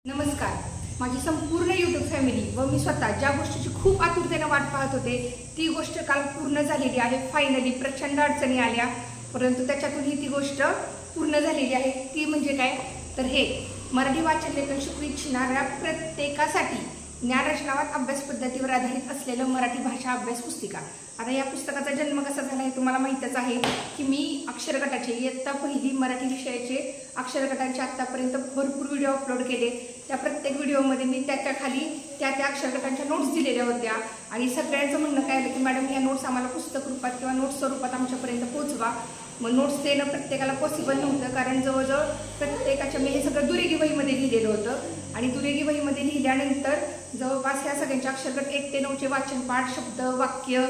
नमस्कार. माझी संपूर्ण यूट्यूब फॅमिली व मी स्वतः ज्या गोष्टीची खूप आतुरतेने वाट पाहत होते ती गोष्ट काल पूर्ण झालेली आहे. फायनली प्रचंड अडचणी आल्या परंतु त्याच्यातूनही ती गोष्ट पूर्ण झालेली आहे. ती म्हणजे काय तर हे मराठी वाचन लेखन शिकू इच्छिणाऱ्या प्रत्येकासाठी ज्ञानरचनावाद अभ्यास पद्धतीवर आधारित असलेलं मराठी भाषा अभ्यास पुस्तिका. आता या पुस्तकाचा जन्म कसा झाला हे तुम्हाला माहीतच आहे की मी अक्षर गटाचे इयत्ता पहिली मराठी विषयाचे अक्षर गटांचे आत्तापर्यंत भरपूर व्हिडिओ अपलोड केले. त्या प्रत्येक व्हिडिओमध्ये मी त्याच्या खाली त्या अक्षर गटांच्या नोट्स दिलेल्या होत्या आणि सगळ्यांचं म्हणणं काय आलं की मॅडम या नोट्स आम्हाला पुस्तक रूपात किंवा नोट्स स्वरूपात आमच्यापर्यंत पोहोचवा. मग नोट्स देणं प्रत्येकाला पॉसिबल नव्हतं कारण जवळजवळ प्रत्येकाच्या मी हे सगळं दुरेगी वहीमध्ये लिहिलेलं होतं आणि दुरेगी वहीमध्ये लिहिल्यानंतर जवळपास ह्या सगळ्यांचे अक्षरगट 1 ते 9चे वाचन पाठ शब्द वाक्य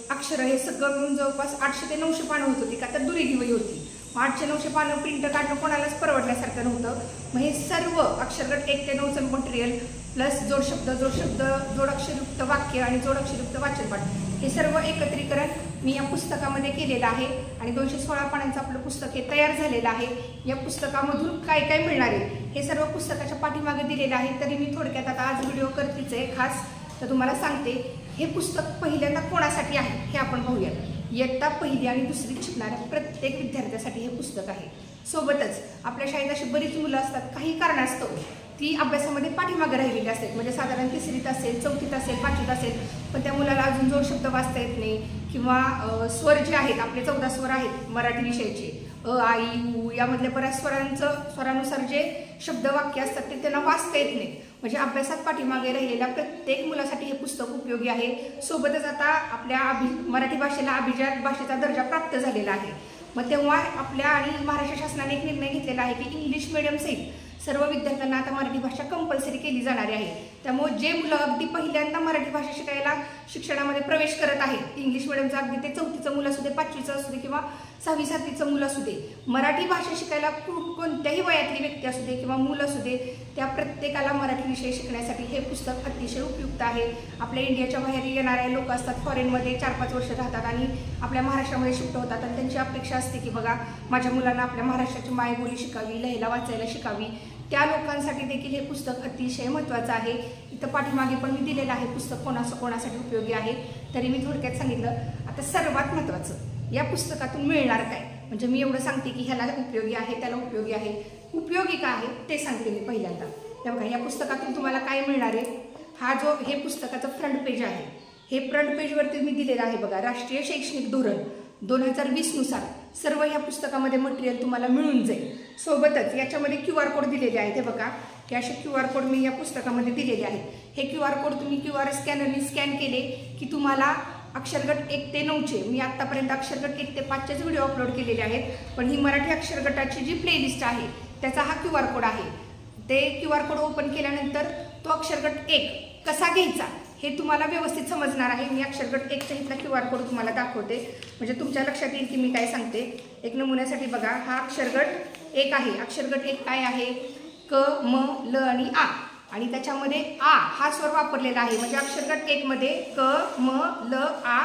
अक्षर हे सगळं मिळून जवळपास 800 ते 900 पानं होत होती का तर दुरेगी वही होती. 800 ते 900 पानं प्रिंट काढणं कोणालाच परवडल्यासारखं नव्हतं. मग हे सर्व अक्षरगट 1 ते 9चं मटेरियल प्लस जोडाक्षरयुक्त वाक्य आणि जोडाक्षरयुक्त वाचनपाठ हे सर्व एकत्रीकरण मी या पुस्तकामध्ये केलेलं आहे आणि 216 पानांचं आपलं पुस्तक हे तयार झालेलं आहे. या पुस्तकामधून काय काय मिळणार आहे हे सर्व पुस्तकाच्या पाठीमागे दिलेलं आहे. तरी मी थोडक्यात आता आज व्हिडिओ करतेच आहे खास तर तुम्हाला सांगते हे पुस्तक पहिल्यांदा कोणासाठी आहे हे आपण पाहूया. इयत्ता पहिली आणि दुसरीत शिकणाऱ्या प्रत्येक विद्यार्थ्यासाठी हे पुस्तक आहे. सोबतच आपल्या शाळेत अशी बरीच मुलं असतात काही कारणास्तव ती अभ्यासामध्ये पाठीमागे राहिलेली असतात म्हणजे साधारण 3रीत असेल 4थीत असेल 5वीत असेल पण त्या मुलाला अजून जोड शब्द वाचता येत नाही किंवा स्वर जे आहेत आपले 14 स्वर आहेत मराठी विषयाचे अ आ इ उ यामधल्या बऱ्याच स्वरानुसार जे शब्द वाक्य असतात ते त्यांना वाचता येत नाही. म्हणजे अभ्यासात पाठीमागे राहिलेल्या प्रत्येक मुलासाठी हे पुस्तक उपयोगी आहे. सोबतच आता आपल्या मराठी भाषेला अभिजात भाषेचा दर्जा प्राप्त झालेला आहे. मग तेव्हा आपल्या आणि महाराष्ट्र शासनाने एक निर्णय घेतलेला आहे की इंग्लिश मीडियम सहित सर्व विद्यार्थ्यांना आता मराठी भाषा कंपल्सरी केली जाणार आहे. त्यामुळे जे मुलं अगदी पहिल्यांदा मराठी भाषा शिकायला शिक्षणामध्ये प्रवेश करत आहेत इंग्लिश मिडियमचं अगदी ते 4थीचं मुलं असू दे 5वीचं असू दे किंवा 6वी 7वीचं मुलं असू दे मराठी भाषा शिकायला कोणत्याही वयातली व्यक्ती असू दे किंवा मुलं असू दे त्या प्रत्येकाला मराठी विषय शिकण्यासाठी हे पुस्तक अतिशय उपयुक्त आहे. आपल्या इंडियाच्या बाहेर येणारे लोक असतात फॉरेनमध्ये 4-5 वर्ष राहतात आणि आपल्या महाराष्ट्रामध्ये शिफ्ट होतात आणि त्यांची अपेक्षा असते की बघा माझ्या मुलांना आपल्या महाराष्ट्राची मायबोली शिकावी लिहायला वाचायला शिकावी. त्या लोकांसाठी देखील हे पुस्तक अतिशय महत्त्वाचं आहे. इथं पाठीमागे पण मी दिलेलं आहे पुस्तक कोणासाठी उपयोगी आहे. तरी मी थोडक्यात सांगितलं. आता सर्वात महत्त्वाचं या पुस्तकातून मिळणार काय म्हणजे मी एवढं सांगते की ह्याला उपयोगी आहे त्याला उपयोगी आहे. उपयोगी का आहे ते सांगते मी पहिल्यांदा. तेव्हा या पुस्तकातून तुम्हाला काय मिळणार आहे हे पुस्तकाचं फ्रंट पेज आहे. हे फ्रंट पेजवरती मी दिलेलं आहे बघा राष्ट्रीय शैक्षणिक धोरण 2020 नुसार सर्व या पुस्तकामध्ये मटेरियल तुम्हाला मिळून जाईल. सोबतच याच्यामध्ये QR कोड दिलेले आहेत. हे बघा हे असे QR कोड मी या पुस्तकामध्ये दिलेले आहेत. हे QR कोड तुम्ही QR स्कॅनरने स्कॅन केले की तुम्हाला अक्षरगट 1 ते 9चे मी आत्तापर्यंत अक्षरगट 1 ते 5चेच व्हिडिओ अपलोड केलेले आहेत पण ही मराठी अक्षरगटाची जी प्लेलिस्ट आहे त्याचा हा QR कोड आहे. ते QR कोड ओपन केल्यानंतर तो अक्षरगट 1 कसा घ्यायचा हे तुम्हाला व्यवस्थित समजणार आहे. मी अक्षरगट 1चा इथला QR कोड तुम्हाला दाखवते म्हणजे तुमच्या लक्षात येईल की मी काय सांगते. एक नमुन्यासाठी बघा हा अक्षरगट 1 आहे. अक्षरगट 1 काय आहे क म ल आणि आ आणि त्याच्यामध्ये आ हा स्वर वापरलेला आहे म्हणजे अक्षरगट 1 मध्ये क म ल आ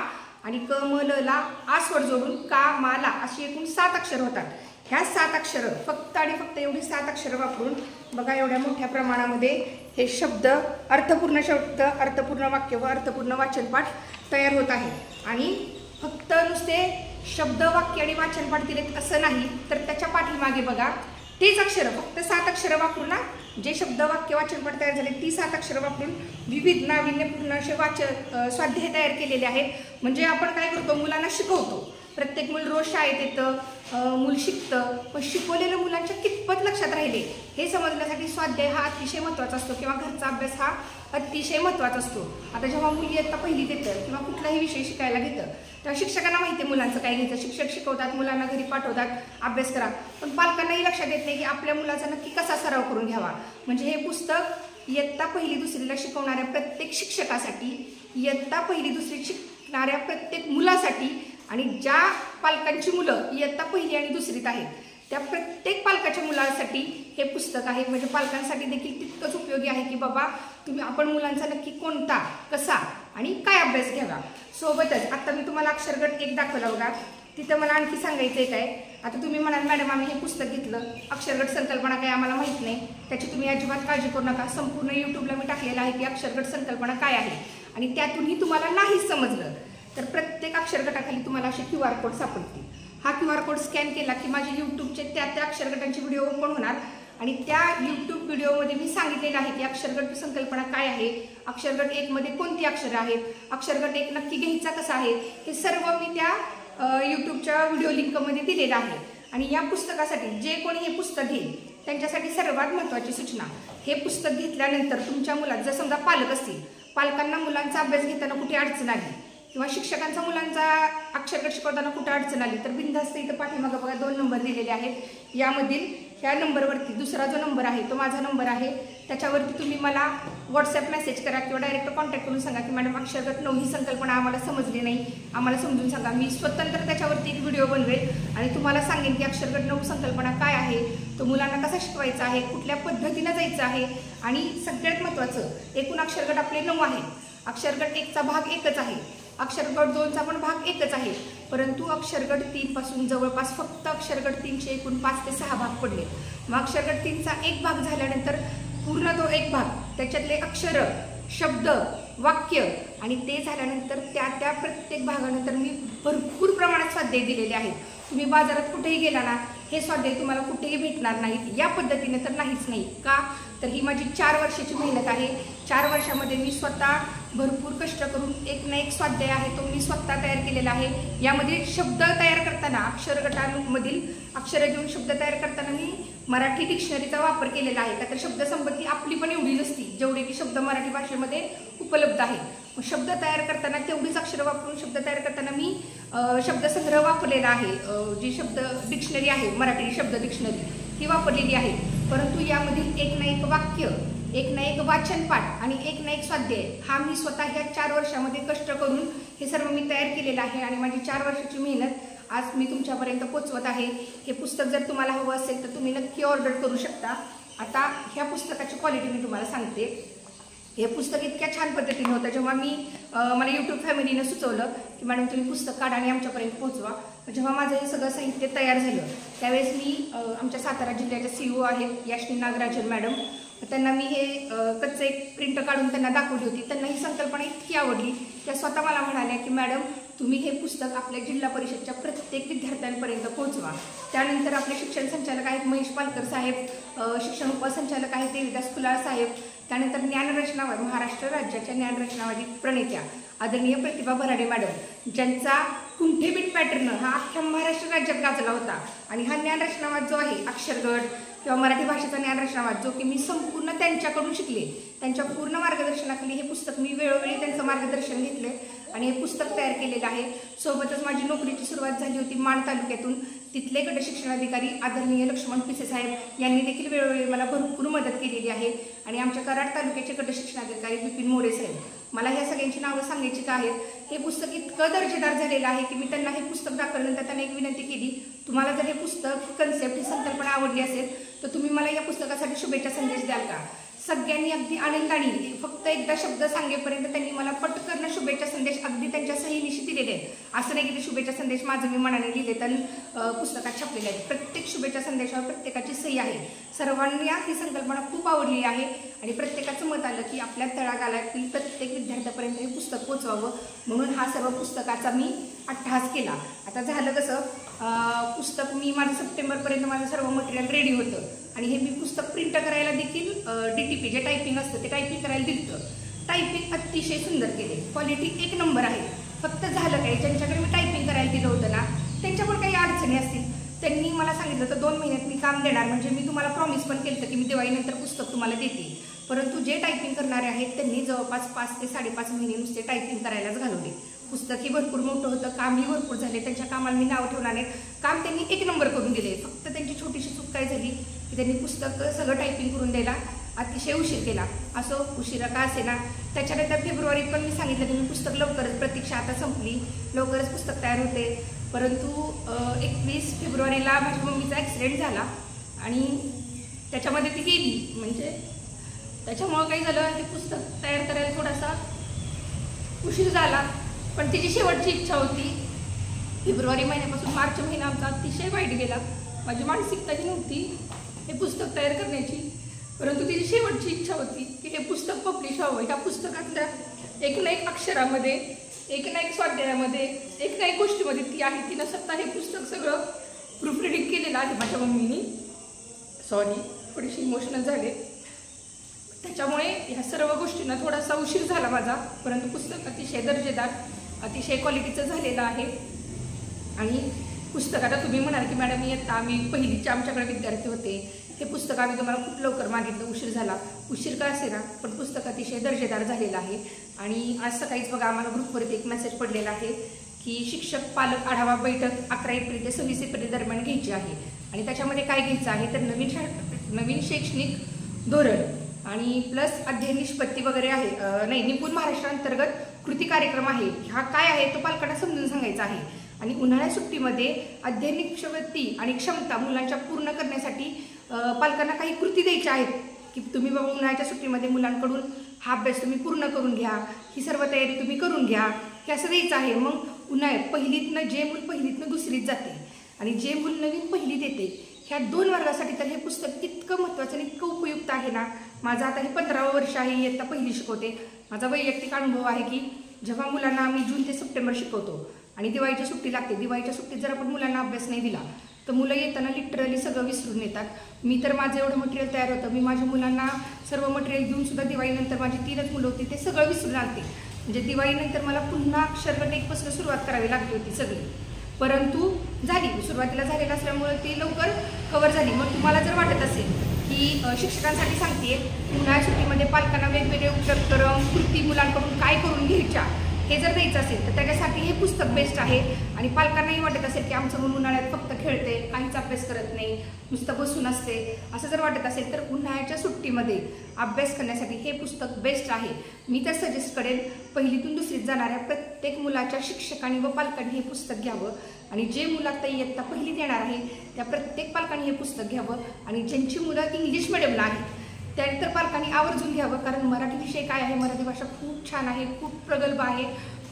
आणि क म ल ला आ स्वर जोडून का मा ला अशी एकूण 7 अक्षर होतात. ह्या 7 अक्षरं फक्त आणि फक्त एवढी 7 अक्षरं वापरून बघा एवढ्या मोठ्या प्रमाणामध्ये हे शब्द अर्थपूर्ण शब्द अर्थपूर्ण वाक्य व अर्थपूर्ण वाचनपाठ तयार होत आहे. आणि फक्त नुसते शब्द वाक्य आणि वाचनपाठ दिलेत असं नाही तर त्याच्या पाठीमागे बघा तेच अक्षरं फक्त 7 अक्षरं वापरून ना जे शब्द वाक्य वाचनपाठ तयार झाले ती 7 अक्षरं वापरून विविध नाविन्यपूर्ण असे स्वाध्याय तयार केलेले आहेत. म्हणजे आपण काय करतो मुलांना शिकवतो प्रत्येक मूल रोज शाळेत येतं मूल शिकतं पण शिकवलेलं मुलांच्या कितपत लक्षात राहिले हे समजण्यासाठी स्वाध्याय हा अतिशय महत्त्वाचा असतो किंवा घरचा अभ्यास हा अतिशय महत्त्वाचा असतो. आता जेव्हा मुली इयत्ता पहिलीत येतं किंवा कुठलाही विषय शिकायला घेतं तेव्हा शिक्षकांना माहिती आहे मुलांचं काय घ्यायचं. शिक्षक शिकवतात मुलांना घरी पाठवतात अभ्यास करा पण पालकांनाही लक्षात येत नाही की आपल्या मुलाचा नक्की कसा सराव करून घ्यावा. म्हणजे हे पुस्तक इयत्ता पहिली दुसरीला शिकवणाऱ्या प्रत्येक शिक्षकासाठी इयत्ता पहिली दुसरी शिकणाऱ्या प्रत्येक मुलासाठी आणि ज्या पालकांची मुलं इयत्ता पहिली आणि दुसरीत आहेत त्या प्रत्येक पालकाच्या मुलांसाठी हे पुस्तक आहे. म्हणजे पालकांसाठी देखील तितकंच उपयोगी आहे की बाबा आपण मुलांचा नक्की कोणता कसा आणि काय अभ्यास घ्यावा. सोबतच आता मी तुम्हाला अक्षरगट 1 दाखवला बघा तिथं मला आणखी सांगायचं आहे काय आता तुम्ही म्हणाल मॅडम आम्ही हे पुस्तक घेतलं, अक्षरगट संकल्पना काही आम्हाला माहीत नाही, त्याची तुम्ही अजिबात काळजी करू नका. संपूर्ण यूट्यूबला मी टाकलेलं आहे की अक्षरगट संकल्पना काय आहे, आणि त्यातूनही तुम्हाला नाहीच समजलं तर प्रत्येक अक्षरगटाखाली तुम्हाला असे QR कोड सापडतील. हा QR कोड स्कॅन केला की माझे यूट्यूबचे त्या अक्षरगटांचे व्हिडिओ ओपन होणार, आणि त्या यूट्यूब व्हिडिओमध्ये मी सांगितलेलं आहे की अक्षरगट संकल्पना काय आहे, अक्षरगट 1 मध्ये कोणती अक्षरं आहेत, अक्षरगट 1 नक्की घ्यायचा कसा आहे, हे सर्व मी त्या यूट्यूबच्या व्हिडिओ लिंकमध्ये दिलेलं आहे. आणि या पुस्तकासाठी जे कोणी हे पुस्तक घेईल त्यांच्यासाठी सर्वात महत्त्वाची सूचना, हे पुस्तक घेतल्यानंतर तुमच्या मुलात जर समजा पालक असतील, पालकांना मुलांचा अभ्यास घेताना कुठे अडचण आली किंवा शिक्षकांचा मुलांचा अक्षरगट शिकवताना कुठे अडचण आली तर बिनधास्त इथं पाठीमागं बघा 2 नंबर दिलेले आहेत. यामधील ह्या नंबरवरती दुसरा जो नंबर आहे तो माझा नंबर आहे, त्याच्यावरती तुम्ही मला व्हॉट्सॲप मेसेज करा किंवा डायरेक्ट कॉन्टॅक्ट करून सांगा की मॅडम अक्षरगट 9 ही संकल्पना आम्हाला समजली नाही, आम्हाला समजून सांगा. मी स्वतंत्र त्याच्यावरती एक व्हिडिओ बनवेल आणि तुम्हाला सांगेन की अक्षरगट 9 संकल्पना काय आहे, तो मुलांना कसा शिकवायचा आहे, कुठल्या पद्धतीनं जायचं आहे. आणि सगळ्यात महत्त्वाचं, एकूण अक्षरगट आपले 9 आहे, अक्षरगट 1चा भाग 1च आहे, अक्षरगट 2चा पण भाग 1च आहे, परंतु अक्षरगट 3 पासून जवळपास फक्त अक्षरगट 3चे एकूण 5 ते 6 भाग पडले. मग अक्षरगट 3चा एक भाग झाल्यानंतर पूर्ण तो एक भाग, त्याच्यातले अक्षर, शब्द, वाक्य, आणि ते झाल्यानंतर त्या प्रत्येक भागानंतर मी भरपूर प्रमाणात स्वाध्याय दिलेले आहेत. तुम्ही बाजारात कुठेही गेला ना हे स्वाध्याय तुम्हाला कुठेही भेटणार नाहीत, या पद्धतीने तर नाहीच नाही. का तर ही माझी 4 वर्षाची मेहनत आहे. 4 वर्षामध्ये मी स्वतः भरपूर कष्ट करून एक ना एक स्वाध्याय आहे तो मी स्वतः तयार केलेला आहे. यामध्ये शब्द तयार करताना, अक्षरगटांमधील अक्षरं घेऊन शब्द तयार करताना मी मराठी डिक्शनरीचा वापर केलेला आहे. का तर शब्दसंपत्ती आपली पण एवढी नसती जेवढे की शब्द मराठी भाषेमध्ये उपलब्ध आहे. मग शब्द तयार करताना तेवढीच अक्षरं वापरून शब्द तयार करताना मी शब्दसंग्रह वापरलेला आहे. जी शब्द डिक्शनरी आहे, मराठी शब्द डिक्शनरी, ती वापरलेली आहे. परंतु यामधील एक ना एक वाक्य, एक ना एक वाचनपाठ आणि एक ना एक स्वाध्याय हा मी स्वतः ह्या 4 वर्षामध्ये कष्ट करून हे सर्व मी तयार केलेलं आहे. आणि माझी 4 वर्षाची मेहनत आज मी तुमच्यापर्यंत पोचवत आहे. हे पुस्तक जर तुम्हाला हवं असेल तर तुम्ही नक्की ऑर्डर करू शकता. आता ह्या पुस्तकाची क्वालिटी मी तुम्हाला सांगते. हे पुस्तक इतक्या छान पद्धतीने होतं, जेव्हा मी मला यूट्यूब फॅमिलीनं सुचवलं की मॅडम तुम्ही पुस्तक काढा आणि आमच्यापर्यंत पोहोचवा, जेव्हा माझं हे सगळं साहित्य तयार झालं त्यावेळेस मी आमच्या सातारा जिल्ह्याच्या CEO आहेत याश्नी नागराजन मॅडम, त्यांना मी हे कच्चं एक प्रिंट काढून त्यांना दाखवली होती. त्यांना ही संकल्पना इतकी आवडली, त्या स्वतः मला म्हणाल्या की मॅडम तुम्ही हे पुस्तक आपल्या जिल्हा परिषदच्या प्रत्येक विद्यार्थ्यांपर्यंत पोहोचवा. त्यानंतर आपले शिक्षण संचालक आहेत महेश पालकर साहेब, शिक्षण उपसंचालक आहेत देविदास कुलाळ साहेब, त्यानंतर ज्ञानरचनावाद, महाराष्ट्र राज्याच्या ज्ञानरचनावादी प्रणेत्या आदरणीय प्रतिभा भराडे मॅडम, ज्यांचा कुंठेबीट पॅटर्न हा अख्ख्या महाराष्ट्र राज्यात गाजला होता. आणि हा ज्ञानरचनावाद जो आहे, अक्षरगट किंवा मराठी भाषेचा ज्ञानरचनावाद, जो की मी संपूर्ण त्यांच्याकडून शिकले, त्यांच्या पूर्ण मार्गदर्शनाखाली हे पुस्तक मी वेळोवेळी त्यांचं मार्गदर्शन घेतले आणि हे पुस्तक तयार केलेलं आहे. सोबतच माझी नोकरीची सुरुवात झाली होती माण तालुक्यातून. तिथले गट शिक्षणाधिकारी आदरणीय लक्ष्मण पिसे साहेब यांनी देखील वेळोवेळी मला भरपूर मदत केलेली आहे. आणि आमच्या कराड तालुक्याचे गट शिक्षणाधिकारी बिपिन मोरे साहेब, मला ह्या सगळ्यांची नावं सांगायची का आहेत. हे पुस्तक इतकं दर्जेदार झालेलं आहे की मी त्यांना हे पुस्तक दाखवल्यानंतर त्यांना एक विनंती केली, तुम्हाला जर हे पुस्तक कन्सेप्ट ही संकल्पना आवडली असेल तर तुम्ही मला या पुस्तकासाठी शुभेच्छा संदेश द्याल का. सगळ्यांनी अगदी आनंदाने फक्त एकदा शब्द सांगेपर्यंत त्यांनी मला पटकन शुभेच्छा संदेश अगदी त्यांच्या सहीनिशी दिलेले आहेत. असं नाही की ते शुभेच्छा संदेश माझं मी मनाने लिहिले तर पुस्तकात छापलेले आहेत. प्रत्येक शुभेच्छा संदेशावर प्रत्येकाची सही आहे. सर्वांनी ही संकल्पना खूप आवडली आहे आणि प्रत्येकाचं मत आलं की आपल्या तळागाळातील प्रत्येक विद्यार्थ्यापर्यंत हे पुस्तक पोचवावं, म्हणून हा सर्व पुस्तकाचा मी अट्टहास केला. आता झालं कसं, पुस्तक मी माझं सप्टेंबरपर्यंत माझं सर्व मटेरियल रेडी होतं आणि हे मी पुस्तक प्रिंट करायला देखील DTP जे टायपिंग असतं ते टायपिंग करायला दिलं. टायपिंग अतिशय सुंदर केले, क्वालिटी 1 नंबर आहे. फक्त झालं काय, ज्यांच्याकडे मी टायपिंग करायला दिलं होतं ना त्यांच्या पण काही अडचणी असतील, त्यांनी मला सांगितलं तर 2 महिन्यात मी काम देणार, म्हणजे मी तुम्हाला प्रॉमिस पण केलं की मी दिवाळीनंतर पुस्तक तुम्हाला देते. परंतु जे टायपिंग करणारे आहेत त्यांनी जवळपास 5 ते 5.5 महिने नुसते टायपिंग करायलाच घालवले. पुस्तकही भरपूर मोठं होतं, कामही भरपूर झाले, त्यांच्या कामाला मी नाव ठेवणार नाही, काम त्यांनी 1 नंबर करून दिले. फक्त त्यांची छोटीशी चूक काय झाली की त्यांनी पुस्तक सगळं टायपिंग करून द्यायला अतिशय उशीर केला. असो, उशिरा का असे ना. त्याच्यानंतर फेब्रुवारीत पण मी सांगितलं की मी पुस्तक लवकरच, प्रतीक्षा आता संपली, लवकरच पुस्तक तयार होते. परंतु 21 फेब्रुवारीला माझ्या मम्मीचा ॲक्सिडेंट झाला आणि त्याच्यामध्ये ती गेली, म्हणजे त्याच्यामुळं काही झालं ते पुस्तक तयार करायला थोडासा उशीर झाला. पण तिची शेवटची इच्छा होती फेब्रुवारी महिन्यापासून मार्च महिना आमचा अतिशय वाईट गेला. माझी मानसिकताही नव्हती हे पुस्तक तयार करण्याची, परंतु तिची शेवटची इच्छा होती की हे पुस्तक पब्लिश व्हावं. ह्या पुस्तकातल्या एक ना एक अक्षरामध्ये, एक ना एक स्वाध्यायामध्ये, एक ना एक गोष्टीमध्ये ती आहे. तिनं स्वतः हे पुस्तक सगळं प्रूफ रिडिंग केलेलं आहे माझ्या मम्मीनी. सॉरी, थोडीशी इमोशनल झाले. त्याच्यामुळे ह्या सर्व गोष्टींना थोडासा उशीर झाला माझा, परंतु पुस्तक अतिशय दर्जेदार, अतिशय क्वालिटीचं झालेलं आहे. आणि पुस्तक आता तुम्ही म्हणाल की मॅडम येता आम्ही पहिलीचे आमच्याकडे विद्यार्थी होते, हे पुस्तक आम्ही तुम्हाला खूप लवकर मागितलं, उशीर झाला. उशीर का असे ना, पण पुस्तक अतिशय दर्जेदार झालेलं आहे. आणि आज सकाळीच बघा आम्हाला ग्रुपवरती एक मेसेज पडलेला आहे की शिक्षक पालक आढावा बैठक 11 एप्रिल ते 26 एप्रिल दरम्यान घ्यायची आहे. आणि त्याच्यामध्ये काय घ्यायचं आहे तर नवीन शैक्षणिक धोरण आणि प्लस अध्ययन निष्पत्ती वगैरे आहे. नाही, निपुण महाराष्ट्रांतर्गत कृती कार्यक्रम आहे. हा काय आहे तो पालकांना समजून सांगायचा आहे. आणि उन्हाळ्या सुट्टीमध्ये अध्ययन निष्पत्ती आणि क्षमता मुलांच्या पूर्ण करण्यासाठी पालकांना काही कृती द्यायच्या आहेत की तुम्ही बाबा उन्हाळ्याच्या सुट्टीमध्ये मुलांकडून हा अभ्यास तुम्ही पूर्ण करून घ्या, ही सर्व तयारी तुम्ही करून घ्या, हे असं द्यायचं आहे. मग उन्हाळ्यात पहिलीतनं जे मूल पहिलीतनं दुसरीत जाते आणि जे मूल नवीन पहिलीत येते, ह्या 2 वर्गासाठी तर हे पुस्तक इतकं महत्त्वाचं आणि इतकं उपयुक्त आहे ना. माझं आता हे 15वं वर्ष आहे, इयत्ता पहिली शिकवते. माझा वैयक्तिक अनुभव आहे की जेव्हा मुलांना आम्ही जून ते सप्टेंबर शिकवतो आणि दिवाळीची सुट्टी लागते, दिवाळीच्या सुट्टीत जर आपण मुलांना अभ्यास नाही दिला तर मुलं येताना लिटरली सगळं विसरून येतात. मी तर माझं एवढं मटेरियल तयार होतं, मी माझ्या मुलांना सर्व मटेरियल देऊन सुद्धा दिवाळीनंतर माझी 3च मुलं होती, ते सगळं विसरून आलते. म्हणजे दिवाळीनंतर मला पुन्हा अक्षरगट 1 सुरुवात करावी लागली होती सगळी, परंतु झाली. सुरुवातीला झालेलं असल्यामुळे ती लवकर कव्हर झाली. मग तुम्हाला जर वाटत असेल की शिक्षकांसाठी सांगते उन्हाळ्या सुट्टीमध्ये पालकांना वेगवेगळे उपक्रम कृती मुलांकडून काय करून घ्यायच्या हे जर द्यायचं असेल तर त्याच्यासाठी हे पुस्तक बेस्ट आहे. आणि पालकांनाही वाटत असेल की आमचं मुलं उन्हाळ्यात फक्त खेळते, काहीच अभ्यास करत नाही, नुसतं बसून असते, असं जर वाटत असेल तर उन्हाळ्याच्या सुट्टीमध्ये अभ्यास करण्यासाठी हे पुस्तक बेस्ट आहे. मी तर सजेस्ट करेन पहिलीतून दुसरीत जाणाऱ्या प्रत्येक मुलाच्या शिक्षकांनी व पालकांनी हे पुस्तक घ्यावं. आणि जे मुलं आता इयत्ता पहिलीत येणार आहे त्या प्रत्येक पालकांनी हे पुस्तक घ्यावं. आणि ज्यांची मुलं इंग्लिश मिडियमला आहेत त्यानंतर पालकांनी आवर्जून घ्यावं, कारण मराठी विषय काय आहे, मराठी भाषा खूप छान आहे, खूप प्रगल्भ आहे,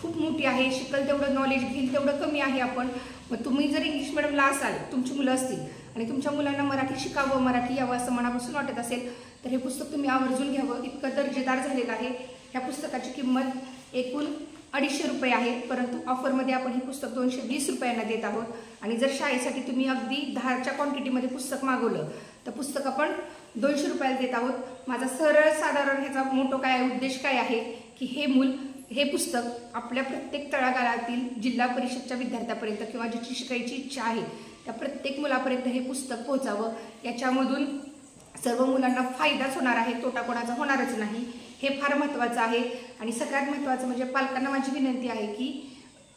खूप मोठी आहे. शिकल तेवढं नॉलेज घेईल तेवढं कमी आहे आपण. मग तुम्ही जर इंग्लिश मिडियमला असाल, तुमची मुलं असतील आणि तुमच्या मुलांना मराठी शिकावं, मराठी यावं असं मनापासून वाटत असेल तर हे पुस्तक तुम्ही आवर्जून घ्यावं. इतकं दर्जेदार झालेलं आहे. ह्या पुस्तकाची किंमत एकूण 250 रुपये आहे, परंतु ऑफरमध्ये आपण हे पुस्तक 220 रुपयांना देत आहोत. आणि जर शाळेसाठी तुम्ही अगदी 10च्या क्वांटिटीमध्ये पुस्तक मागवलं तर पुस्तक आपण 200 रुपयाला देत आहोत. माझा सरळ साधारण ह्याचा मोठो काय उद्देश काय आहे की हे पुस्तक आपल्या प्रत्येक तळागाळातील जिल्हा परिषदच्या विद्यार्थ्यापर्यंत किंवा ज्याची शिकायची इच्छा आहे त्या प्रत्येक मुलापर्यंत हे पुस्तक पोहोचावं. याच्यामधून सर्व मुलांना फायदाच होणार आहे, तोटा कोणाचा होणारच नाही, हे फार महत्त्वाचं आहे. आणि सगळ्यात महत्त्वाचं म्हणजे पालकांना माझी विनंती आहे की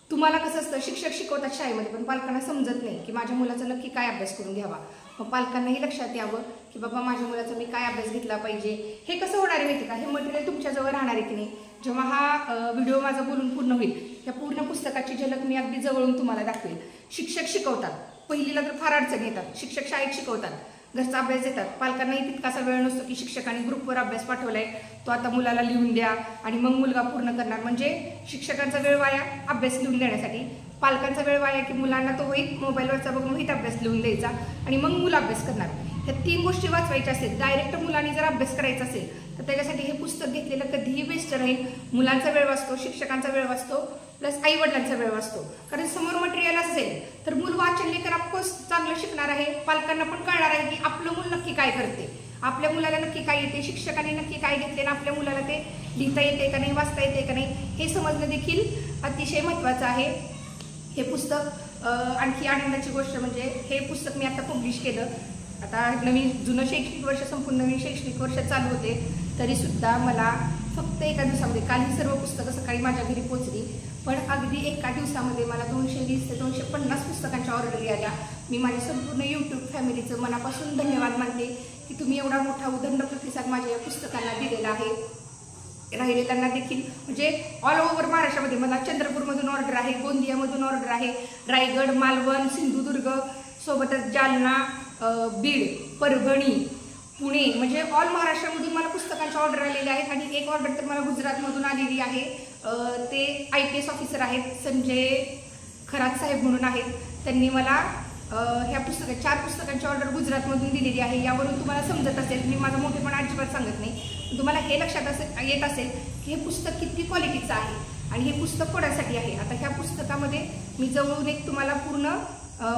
तुम्हाला कसं असतं, शिक्षक शिकवतात शाळेमध्ये पण पालकांना समजत नाही की माझ्या मुलाचा नक्की काय अभ्यास करून घ्यावा. मग पालकांनाही लक्षात यावं की बाबा माझ्या मुलाचा मी काय अभ्यास घेतला पाहिजे. हे कसं होणार आहे माहिती का, हे मटेरियल तुमच्याजवळ राहणार आहे की नाही. जेव्हा हा व्हिडिओ माझा बोलून पूर्ण होईल या पूर्ण पुस्तकाची झलक मी अगदी जवळून तुम्हाला दाखवेल. शिक्षक शिकवतात, पहिलीला तर फार अडचण येतात, शिक्षक शाळेत शिकवतात, घरचा अभ्यास देतात, पालकांनाही तितकासा वेळ नसतो की शिक्षकांनी ग्रुपवर अभ्यास पाठवलाय तो आता मुलाला लिहून द्या आणि मग मुलगा पूर्ण करणार. म्हणजे शिक्षकांचा वेळ वाया अभ्यास लिहून देण्यासाठी, पालकांचा वेळ वाया की मुलांना तो वहीत मोबाईलवरचा बघून वहीत अभ्यास लिहून द्यायचा आणि मग मुलं अभ्यास करणार. ह्या 3 गोष्टी वाचवायच्या असेल, डायरेक्ट मुलांनी जर अभ्यास करायचा असेल तर त्याच्यासाठी हे पुस्तक घेतलेलं कधीही बेस्ट राहील. मुलांचा वेळ वाचतो, शिक्षकांचा वेळ वाचतो, प्लस आई वडिलांचा वेळ वाचतो. कारण समोर मटेरियल असेल तर मूल वाचन लेखन ऑफकोर्स चांगलं शिकणार आहे, पालकांना पण कळणार आहे की आपलं मूल नक्की काय करते, आपल्या मुलाला नक्की काय येते, शिक्षकांनी नक्की काय घेतले आणि आपल्या मुलाला ते लिहिता येते का नाही, वाचता येते का नाही, हे समजणं देखील अतिशय महत्त्वाचं आहे. हे पुस्तक आणखी आनंदाची गोष्ट म्हणजे हे पुस्तक मी आता पब्लिश केलं. आता जुनं शैक्षणिक वर्ष संपूर्ण नवीन शैक्षणिक वर्ष चालू होते तरीसुद्धा मला फक्त एका दिवसामध्ये, काल ही सर्व पुस्तकं सकाळी माझ्या घरी पोचली, पण अगदी एका दिवसामध्ये मला 220 ते 250 पुस्तकांच्या ऑर्डर आल्या. मी माझ्या संपूर्ण यूट्यूब फॅमिलीचं मनापासून धन्यवाद मानते की तुम्ही एवढा मोठा उदंड प्रतिसाद माझ्या या पुस्तकांना दिलेला आहे. राहिलेल्यांना देखील म्हणजे ऑल ओव्हर महाराष्ट्रामध्ये मला चंद्रपूरमधून ऑर्डर आहे, गोंदियामधून ऑर्डर आहे, रायगड, मालवण, सिंधुदुर्ग, सोबतच जालना, बीड, परभणी, पुणे, म्हणजे ऑल महाराष्ट्रामधून मला पुस्तकांच्या ऑर्डर आलेल्या आहेत. आणि एक ऑर्डर तर मला गुजरातमधून आलेली आहे. ते IPS ऑफिसर आहेत संजय खरात साहेब म्हणून आहेत. त्यांनी मला ह्या 4 पुस्तकांची ऑर्डर गुजरातमधून दिलेली आहे. यावरून तुम्हाला समजत असेल, मी माझा मोठेपणा अजिबात सांगत नाही, तुम्हाला हे लक्षात येत असेल की हे पुस्तक किती क्वालिटीचं आहे आणि हे पुस्तक कोणासाठी आहे. आता ह्या पुस्तकामध्ये मी जवळून एक तुम्हाला पूर्ण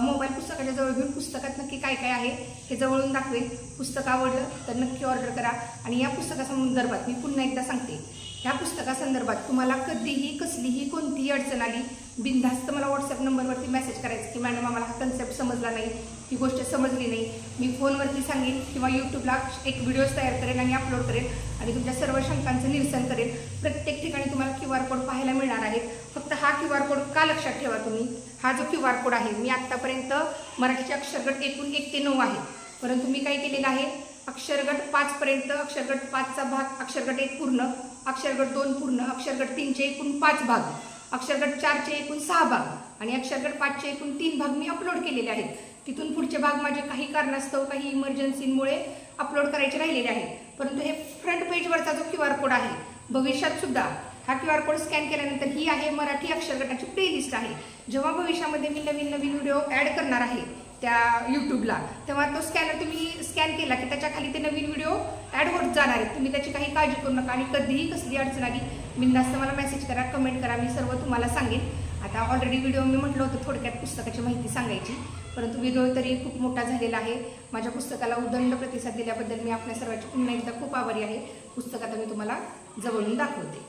मोबाईल पुस्तकाच्या जवळ घेऊन पुस्तकात नक्की काय काय आहे हे जवळून दाखवेल. पुस्तक आवडलं तर नक्की ऑर्डर करा. आणि या पुस्तकासंदर्भात मी पुन्हा एकदा सांगते, ह्या पुस्तकासंदर्भात तुम्हाला कधीही कसलीही कोणतीही अडचण आली, बिनधास्त मला व्हॉट्सअप नंबरवरती मेसेज करायचं की मॅडम आम्हाला हा कन्सेप्ट समजला नाही, ही गोष्ट समजली नाही. मी फोनवरती सांगेन किंवा यूट्यूबला एक व्हिडिओज तयार करेन आणि अपलोड करेन आणि तुमच्या सर्व शंकांचं निरसन करेन. प्रत्येक ठिकाणी तुम्हाला QR कोड पाहायला मिळणार आहे. फक्त हा QR कोड का लक्षात ठेवा तुम्ही, हा जो QR कोड आहे, मी आत्तापर्यंत मराठीचे अक्षरगट एकूण 1 ते 9 आहे, परंतु मी काय केलेलं आहे, अक्षरगट 5 पर्यंत, अक्षरगट 5चा भाग, अक्षरगट 1 पूर्ण, अक्षरगट 2 पूर्ण, अक्षरगट 3चे एकूण 5 भाग, अक्षरगट 4चे एकूण 6 भाग आणि अक्षरगट 5चे एकूण 3 भाग मी अपलोड केलेले आहेत. तिथून पुढचे भाग माझे काही कारणास्तव, काही इमर्जन्सीमुळे अपलोड करायचे राहिलेले आहेत. परंतु हे फ्रंट पेजवरचा जो QR कोड आहे, भविष्यात सुद्धा हा QR कोड स्कॅन केल्यानंतर ही आहे मराठी अक्षरगटाची प्लेलिस्ट आहे. जेव्हा भविष्यामध्ये मी नवीन व्हिडिओ ॲड करणार आहे त्या यूट्यूबला, तेव्हा तो स्कॅनर तुम्ही स्कॅन केला की त्याच्या खाली ते नवीन व्हिडिओ ॲड होत जाणार आहेत. तुम्ही त्याची काही काळजी करू नका आणि कधीही कसली अडचण आली बिनधास्त मला मेसेज करा, कमेंट करा, मी सर्व तुम्हाला सांगेन. आता ऑलरेडी व्हिडिओ मी म्हटलं होतं थोडक्यात पुस्तकाची माहिती सांगायची, परंतु व्हिडिओ तरी खूप मोठा झालेला आहे. माझ्या पुस्तकाला उदंड प्रतिसाद दिल्याबद्दल मी आपल्या सर्वांची पुन्हा एकदा खूप आभारी आहे. पुस्तक आता मी तुम्हाला जवळून दाखवते.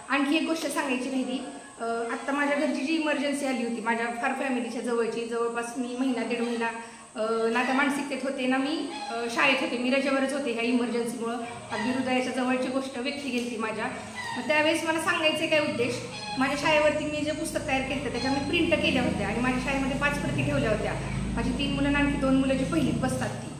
आणखी एक गोष्ट सांगायची राहिली, आत्ता माझ्या घरची जी इमर्जन्सी आली होती, माझ्या फार फॅमिलीच्या जवळची, जवळपास मी महिना 1.5 महिना ना त्या मानसिकतेत होते ना मी शाळेत होते, मी रजेवरच होते. ह्या इमर्जन्सीमुळं अगदी हृदयाच्या जवळची गोष्ट व्यक्ती गेली माझ्या. मग त्यावेळेस मला सांगायचे काय उद्देश, माझ्या शाळेवरती मी जे पुस्तक तयार केलं त्याच्या मी प्रिंट केल्या होत्या आणि माझ्या शाळेमध्ये 5 प्रती ठेवल्या होत्या. माझी 3 मुलं आणखी 2 मुलं जी पहिलीत बसतात ती.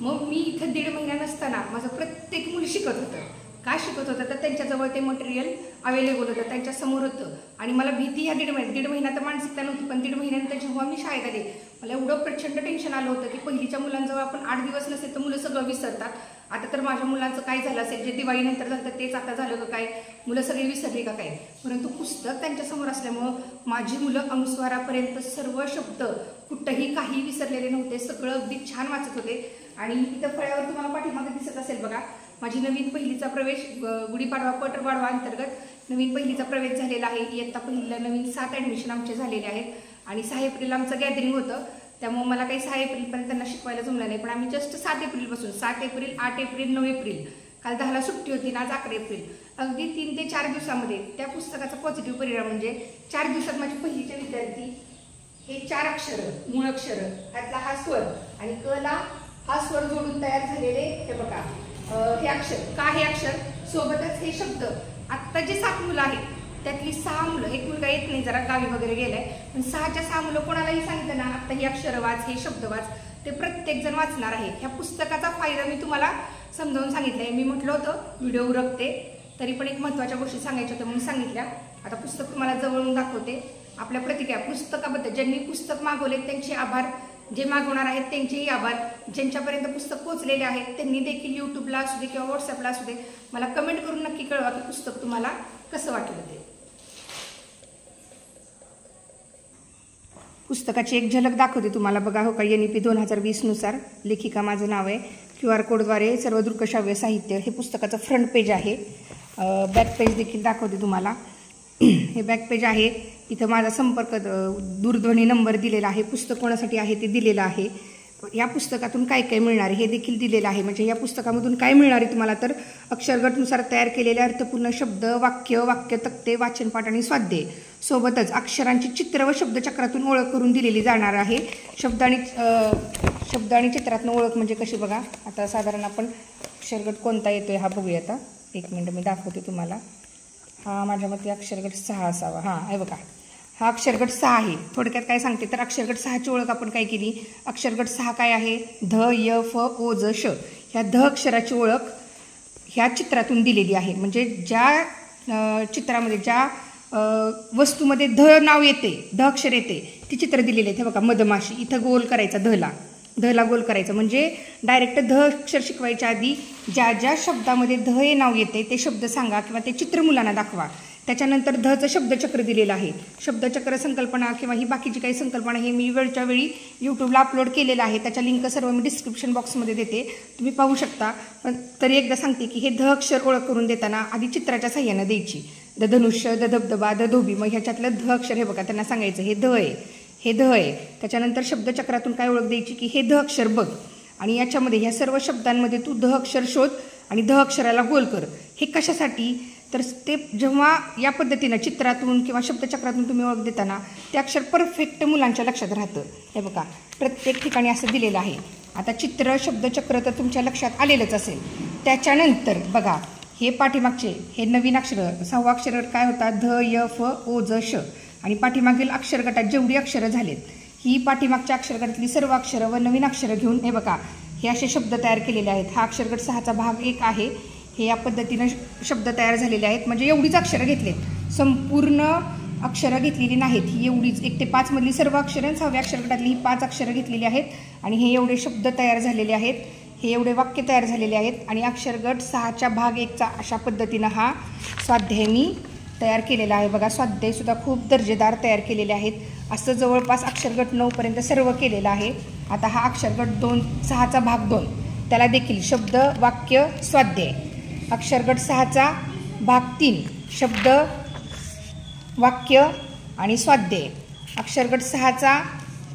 मग मी इथं 1.5 महिना नसताना माझं प्रत्येक मुलं शिकत होतं. का शिकत होतं तर त्यांच्याजवळ ते मटेरियल अवेलेबल होतं, त्यांच्यासमोर होतं आणि मला भीती ह्या 1.5 महिना तर मानसिकता नव्हती, पण 1.5 महिन्यानंतर जेव्हा मी शाळेत आले मला एवढं प्रचंड टेन्शन आलं होतं की पहिलीच्या मुलांजवळ आपण 8 दिवस नसेल तर मुलं सगळं विसरतात. आता तर माझ्या मुलांचं काय झालं असेल, जे दिवाळीनंतर झालं तेच आता झालं का काय, मुलं सगळी विसरली का काय. परंतु पुस्तक त्यांच्यासमोर असल्यामुळं माझी मुलं अनुस्वारापर्यंत सर्व शब्द कुठंही काही विसरलेले नव्हते, सगळं अगदी छान वाचत होते. आणि इथं फळ्यावर तुम्हाला पाठीमागे दिसत असेल बघा, माझी नवीन पहिलीचा प्रवेश गुढीपाडवा पटवाडवा अंतर्गत नवीन पहिलीचा प्रवेश झालेला आहे. इयत्ता पहिलीला नवीन 7 ॲडमिशन आमचे झालेले आहेत आणि 6 एप्रिल आमचं गॅदरिंग होतं, त्यामुळे मला काही 6 एप्रिलपर्यंत त्यांना शिकवायला जमलं नाही. पण आम्ही जस्ट 7 एप्रिलपासून 7 एप्रिल 8 एप्रिल 9 एप्रिल काल 10ला सुट्टी होती ना, आज 11 एप्रिल, अगदी 3 ते 4 दिवसामध्ये त्या पुस्तकाचा पॉझिटिव्ह परिणाम म्हणजे 4 दिवसात माझे पहिलीचे विद्यार्थी हे 4 अक्षरं, मूळ अक्षरं, त्यातला हा स्वर आणि कला हा स्वर जोडून तयार झालेले हे बघा हे अक्षर, का हे अक्षर सोबतच हे शब्द. आत्ता जे 7 मुलं आहेत त्यातली 6 मुलं, एक मुलगा येत नाही जरा गावी वगैरे गेलाय, पण 6च्या 6 मुलं कोणालाही सांगितलं ना आता ही अक्षर वाच, हे शब्द वाच, ते प्रत्येक जण वाचणार आहे. ह्या पुस्तकाचा फायदा मी तुम्हाला समजावून सांगितलंय. मी म्हटलं होतं व्हिडिओ उरकते, तरी पण एक महत्त्वाच्या गोष्टी सांगायच्या होत्या म्हणून सांगितल्या. आता पुस्तक तुम्हाला जवळून दाखवते. आपल्या प्रतिक्रिया पुस्तकाबद्दल, ज्यांनी पुस्तक मागवले त्यांचे आभार, जे मागवणार आहेत त्यांचेही आभार, ज्यांच्यापर्यंत पुस्तक पोहोचलेले आहेत त्यांनी देखील यूट्यूबला असू दे किंवा व्हॉट्सअपला असू दे मला कमेंट करून नक्की कळवा की पुस्तक तुम्हाला कसं वाटलं ते. पुस्तकाची एक झलक दाखवते तुम्हाला बघा. हो का, NEP 2020 नुसार लेखिका माझं नाव आहे. QR कोडद्वारे सर्व दृकश्राव्य साहित्य हे पुस्तकाचं फ्रंट पेज आहे. बॅक पेज देखील दाखवते तुम्हाला. हे बॅक पेज आहे. इथं माझा संपर्क दूरध्वनी नंबर दिलेला आहे. पुस्तक कोणासाठी आहे ते दिलेलं आहे. या पुस्तकातून काय काय मिळणार आहे हे देखील दिलेलं आहे. म्हणजे या पुस्तकामधून काय मिळणार आहे तुम्हाला तर अक्षरगटनुसार तयार केलेले अर्थपूर्ण शब्द, वाक्य तक्ते, वाचनपाठ आणि स्वाध्याय, सोबतच अक्षरांची चित्र व शब्दचक्रातून ओळख करून दिलेली जाणार आहे. शब्द आणि चित्रातून ओळख म्हणजे कशी बघा. आता साधारण आपण अक्षरगट कोणता येतोय हा बघूया. आता 1 मिनिट मी दाखवते तुम्हाला. हा माझ्या मते अक्षरगट 6 असावा. हां, हे बघा, हा अक्षरगट 6 आहे. थोडक्यात काय सांगते तर अक्षरगट 6ची ओळख आपण काय केली. अक्षरगट 6 काय आहे, ध, य, फ, ओ, ज, श. ह्या ध अक्षराची ओळख ह्या चित्रातून दिलेली आहे. म्हणजे ज्या चित्रामध्ये ज्या वस्तूमध्ये ध नाव येते, ध अक्षर येते ती चित्र दिलेली आहेत. हे बघा, मधमाशी, इथं गोल करायचा, धला गोल करायचं. म्हणजे डायरेक्ट ध अक्षर शिकवायच्या आधी ज्या ज्या शब्दामध्ये ध हे नाव येते ते शब्द सांगा किंवा ते चित्र मुलांना दाखवा. त्याच्यानंतर धचं शब्दचक्र दिलेलं आहे. शब्दचक्र संकल्पना किंवा ही बाकीची काही संकल्पना हे मी वेळच्या वेळी यूट्यूबला अपलोड केलेलं आहे. त्याच्या लिंक सर्व मी डिस्क्रिप्शन बॉक्समध्ये देते, तुम्ही पाहू शकता. पण तरी एकदा सांगते की हे ध अक्षर ओळख करून देताना आधी चित्राच्या साह्यानं द्यायची. द धनुष्य, द धबधबा, द धोबी. मग ह्याच्यातलं ध अक्षर हे बघा, त्यांना सांगायचं हे ध आहे, हे ध आहे. त्याच्यानंतर शब्दचक्रातून काय ओळख द्यायची की हे ध अक्षर बघ आणि याच्यामध्ये ह्या सर्व शब्दांमध्ये तू ध अक्षर शोध आणि ध अक्षराला गोल कर. हे कशासाठी तर ते जेव्हा या पद्धतीनं चित्रातून किंवा शब्दचक्रातून तुम्ही ओळख देताना ते अक्षर परफेक्ट मुलांच्या लक्षात राहतं. हे बघा प्रत्येक ठिकाणी असं दिलेलं आहे. आता चित्र शब्दचक्र तर तुमच्या लक्षात आलेलंच असेल. त्याच्यानंतर बघा हे पाठीमागचे हे नवीन अक्षर 6वा अक्षर काय होता ध य फ ओ ज श आणि पाठीमागील अक्षर गटात जेवढी अक्षरं झालेत ही पाठीमागच्या अक्षरगटातली सर्व अक्षरं व नवीन अक्षरं घेऊन हे बघा हे असे शब्द तयार केलेले आहेत. हा अक्षरगट 6चा भाग 1 आहे. हे या पद्धतीनं शब्द तयार झालेले आहेत. म्हणजे एवढीच अक्षरं घेतलेत, संपूर्ण अक्षरं घेतलेली नाहीत. ही एवढीच 1 ते 5 मधली सर्व अक्षरं 6व्या अक्षरगटातली ही 5 अक्षरं घेतलेली आहेत आणि हे एवढे शब्द तयार झालेले आहेत, हे एवढे वाक्य तयार झालेले आहेत. आणि अक्षरगट 6च्या भाग 1चा अशा पद्धतीनं हा स्वाध्याय मी तयार केलेला आहे. बघा स्वाध्यायसुद्धा खूप दर्जेदार तयार केलेले आहेत. असं जवळपास अक्षरगट 9 पर्यंत सर्व केलेलं आहे. आता हा अक्षरगट 6चा भाग 2 त्याला देखील शब्द वाक्य स्वाध्याय. अक्षरगट 6चा भाग 3 शब्द वाक्य आणि स्वाध्याय. अक्षरगट 6चा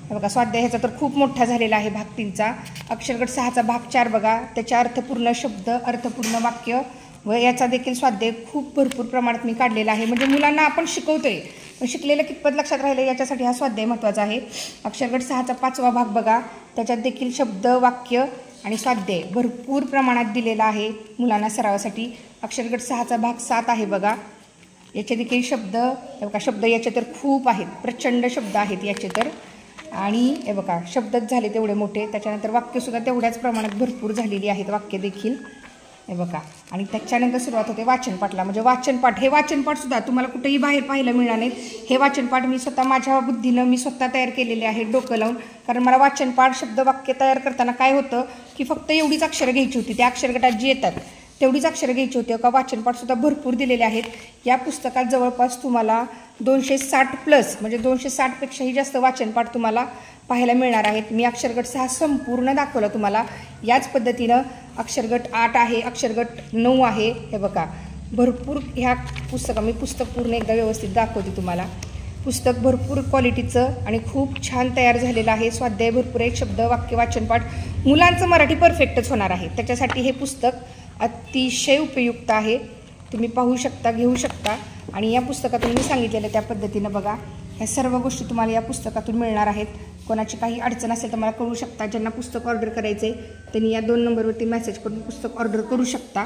बघा स्वाध्याय ह्याचा तर खूप मोठा झालेला आहे भाग 3चा. अक्षरगट 6चा भाग 4 बघा त्याच्या अर्थपूर्ण शब्द अर्थपूर्ण वाक्य व याचा देखील स्वाध्याय खूप भरपूर प्रमाणात मी काढलेला आहे. म्हणजे मुलांना आपण शिकवतोय पण शिकलेलं कितपत लक्षात राहिलं याच्यासाठी हा स्वाध्याय महत्त्वाचा आहे. अक्षरगट 6चा 5वा भाग बघा त्याच्यात देखील शब्द वाक्य आणि स्वाध्याय भरपूर प्रमाणात दिलेला आहे मुलांना सरावासाठी. अक्षरगट 6चा भाग 7 आहे बघा, याचे देखील शब्द हे बघा शब्द याचे तर खूप आहेत, प्रचंड शब्द आहेत याचे तर. आणि हे बघा शब्दच झाले तेवढे मोठे. त्याच्यानंतर वाक्यसुद्धा तेवढ्याच प्रमाणात भरपूर झालेली आहेत वाक्य देखील हे बघा. आणि त्याच्यानंतर सुरुवात होते वाचनपाठला. म्हणजे वाचनपाठ हे वाचनपाठसुद्धा तुम्हाला कुठेही बाहेर पाहायला मिळणार नाहीत. हे वाचनपाठ मी स्वतः माझ्या बुद्धीनं मी स्वतः तयार केलेले आहे डोकं लावून. कारण मला वाचनपाठ शब्द वाक्य तयार करताना काय होतं की फक्त एवढीच अक्षरं घ्यायची होती, त्या अक्षरगटात जी येतात तेवढीच अक्षरं घ्यायची होती. का वाचनपाठसुद्धा भरपूर दिलेले आहेत. या पुस्तकात जवळपास तुम्हाला 260+ म्हणजे 260पेक्षाही जास्त वाचनपाठ तुम्हाला पाहायला मिळणार आहेत. मी अक्षरगट 6 संपूर्ण दाखवलं तुम्हाला. याच पद्धतीनं अक्षरगट 8 आहे, अक्षरगट 9 आहे. हे बघा भरपूर ह्या मी पुस्तक पूर्ण एकदा व्यवस्थित दाखवते तुम्हाला. पुस्तक भरपूर क्वालिटीचं आणि खूप छान तयार झालेलं आहे. स्वाध्याय भरपूर आहेत, शब्द वाक्य वाचनपाठ मुलांचं मराठी परफेक्टच होणार आहे. त्याच्यासाठी हे पुस्तक अतिशय उपयुक्त आहे. तुम्ही पाहू शकता, घेऊ शकता. आणि या पुस्तकातून मी सांगितलेलं त्या पद्धतीनं बघा ह्या सर्व गोष्टी तुम्हाला या पुस्तकातून मिळणार आहेत. कोणाची काही अडचण असेल तर मला कळू शकता. ज्यांना पुस्तक ऑर्डर करायचे त्यांनी या 2 नंबरवरती मेसेज करून पुस्तक ऑर्डर करू शकता.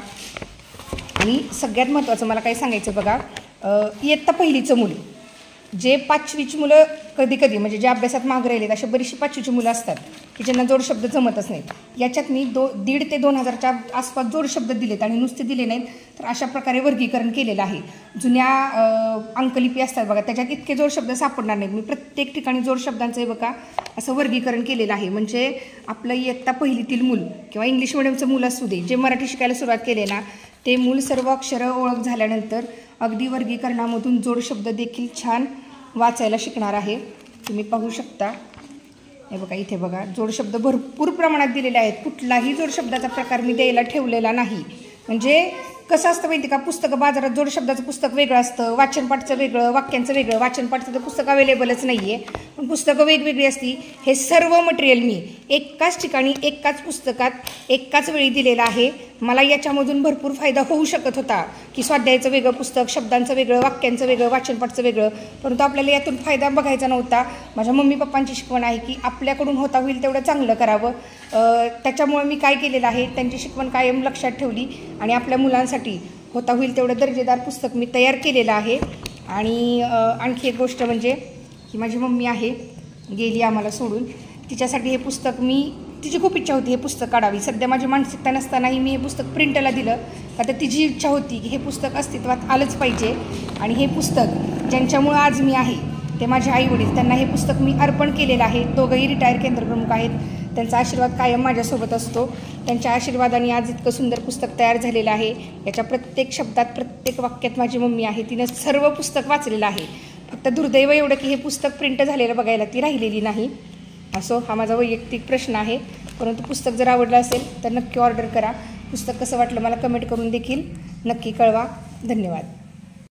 आणि सगळ्यात महत्त्वाचं मला काय सांगायचं बघा, इयत्ता पहिलीचं मूल जे 5वीची मुलं कधी कधी म्हणजे जे अभ्यासात मागे राहिलेत असे बरीचशी 5वीची मुलं असतात की ज्यांना जोड शब्द जमतच नाहीत. याच्यात मी 1,500 ते 2,000च्या आसपास जोड शब्द दिलेत आणि नुसते दिले नाहीत तर अशा प्रकारे वर्गीकरण केलेलं आहे. जुन्या अंकलिपी असतात बघा त्याच्यात इतके जोड शब्द सापडणार नाहीत. मी प्रत्येक ठिकाणी जोड शब्दांचं बघा असं वर्गीकरण केलेलं आहे. म्हणजे आपलं इयत्ता पहिलीतील मूल किंवा इंग्लिश मिडियमचं मूल असू दे जे मराठी शिकायला सुरुवात केले ना ते मूल सर्व अक्षरं ओळख झाल्यानंतर अगदी वर्गीकरणामधून जोड शब्द देखील छान वाचायला शिकणार आहे. तुम्ही पाहू शकता हे बघा इथे बघा जोड शब्द भरपूर प्रमाणात दिलेले आहेत. कुठलाही जोड शब्दाचा प्रकार मी द्यायला ठेवलेला नाही. म्हणजे कसं असतं माहिती का, पुस्तकं बाजारात जोड शब्दाचं पुस्तक वेगळं असतं, वाचनपाठचं वेगळं, वाक्यांचं वेगळं. वाचनपाठचं तर पुस्तक अवेलेबलच नाही आहे पण पुस्तकं वेगवेगळी असती. हे सर्व मटेरियल मी एकाच ठिकाणी एकाच पुस्तकात एकाच वेळी दिलेलं आहे. मला याच्यामधून भरपूर फायदा होऊ शकत होता की स्वाध्यायाचं वेगळं पुस्तक, शब्दांचं वेगळं, वाक्यांचं वेगळं, वाचनपाठचं वेगळं, परंतु आपल्याला यातून फायदा बघायचा नव्हता. माझ्या मम्मी पप्पांची शिकवण आहे की आपल्याकडून होता होईल तेवढं चांगलं करावं. त्याच्यामुळे मी काय केलेलं आहे त्यांची शिकवण कायम लक्षात ठेवली आणि आपल्या मुलांसाठी होता होईल तेवढं दर्जेदार पुस्तक मी तयार केलेलं आहे. आणि आणखी एक गोष्ट म्हणजे की माझी मम्मी आहे गेली आम्हाला सोडून, तिच्यासाठी हे पुस्तक तिची खूप इच्छा होती हे पुस्तक काढावी. सध्या माझी मानसिकता नसतानाही मी हे पुस्तक प्रिंटला दिलं का तर तिची इच्छा होती की हे पुस्तक अस्तित्वात आलंच पाहिजे. आणि हे पुस्तक ज्यांच्यामुळं आज मी आहे ते माझे आईवडील, त्यांना हे पुस्तक मी अर्पण केलेलं आहे. दोघंही रिटायर केंद्रप्रमुख आहेत. त्यांचा आशीर्वाद कायम माझ्यासोबत असतो. त्यांच्या आशीर्वादाने आज इतकं सुंदर पुस्तक तयार झालेलं आहे. याच्या प्रत्येक शब्दात, प्रत्येक वाक्यात माझी मम्मी आहे. तिनं सर्व पुस्तक वाचलेलं आहे. फक्त दुर्दैव एवढं की हे पुस्तक प्रिंट झालेलं बघायला ती राहिलेली नाही. असो, हा माझा वैयक्तिक प्रश्न आहे. परंतु पुस्तक जर आवडलं असेल तर नक्की ऑर्डर करा. पुस्तक कसं वाटलं मला कमेंट करून देखील नक्की कळवा. धन्यवाद.